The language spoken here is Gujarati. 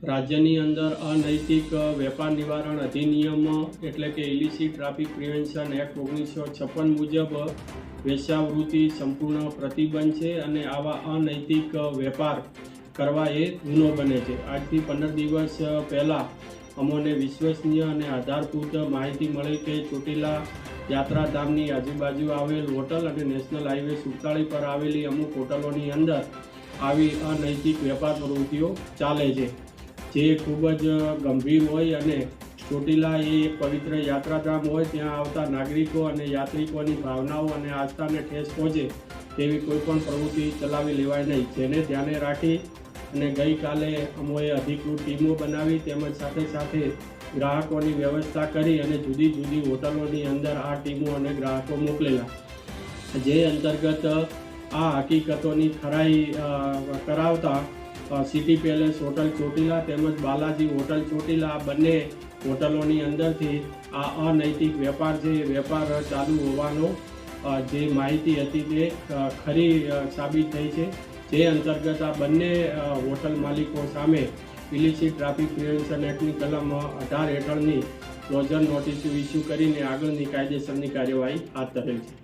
રાજ્યની અંદર અનૈતિક વેપાર નિવારણ અધિનિયમ એટલે કે ઇલિસિટ ટ્રાફિક પ્રિવેન્શન એક્ટ 1956 મુજબ વેશ્યાવૃત્તિ સંપૂર્ણ પ્રતિબંધ છે અને આવા અનૈતિક વેપાર કરવા એ ગુનો બને છે। આજથી 15 દિવસ પહેલાં અમોને વિશ્વસનીય અને આધારભૂત માહિતી મળી કે ચોટીલા યાત્રાધામની આજુબાજુ આવેલ હોટલ અને નેશનલ હાઈવે 47 પર આવેલી અમુક હોટલોની અંદર આવી અનૈતિક વેપાર પ્રવૃત્તિઓ ચાલે છે, જે ખૂબ જ ગંભીર હોય અને ચોટીલા એ એક પવિત્ર યાત્રાધામ હોય, ત્યાં આવતા નાગરિકો અને યાત્રિકોની ભાવનાઓ અને આસ્થાને ઠેસ પહોંચે તેવી કોઈપણ પ્રવૃત્તિ ચલાવી લેવાય નહીં, જેને ધ્યાને રાખી અને ગઈકાલે અમોએ અધિકૃત ટીમો બનાવી તેમજ સાથે સાથે ગ્રાહકોની વ્યવસ્થા કરી અને જુદી જુદી હોટલોની અંદર આ ટીમો અને ગ્રાહકો મોકલેલા, જે અંતર્ગત આ હકીકતોની ખરાઈ કરાવતા સિટી પેલેસ હોટલ ચોટીલા તેમજ બાલાજી હોટલ ચોટીલા બંને હોટલોની અંદરથી આ અનૈતિક વેપાર છે એ વેપાર ચાલુ હોવાનો જે માહિતી હતી તે ખરી સાબિત થઈ છે, જે અંતર્ગત આ બંને હોટલ માલિકો સામે ઇલિસિટ ટ્રાફિક પ્રિવેન્શન એક્ટની કલમ 18 હેઠળની ક્લોઝર નોટિસ ઇસ્યુ કરીને આગળની કાયદેસરની કાર્યવાહી હાથ ધરેલ છે।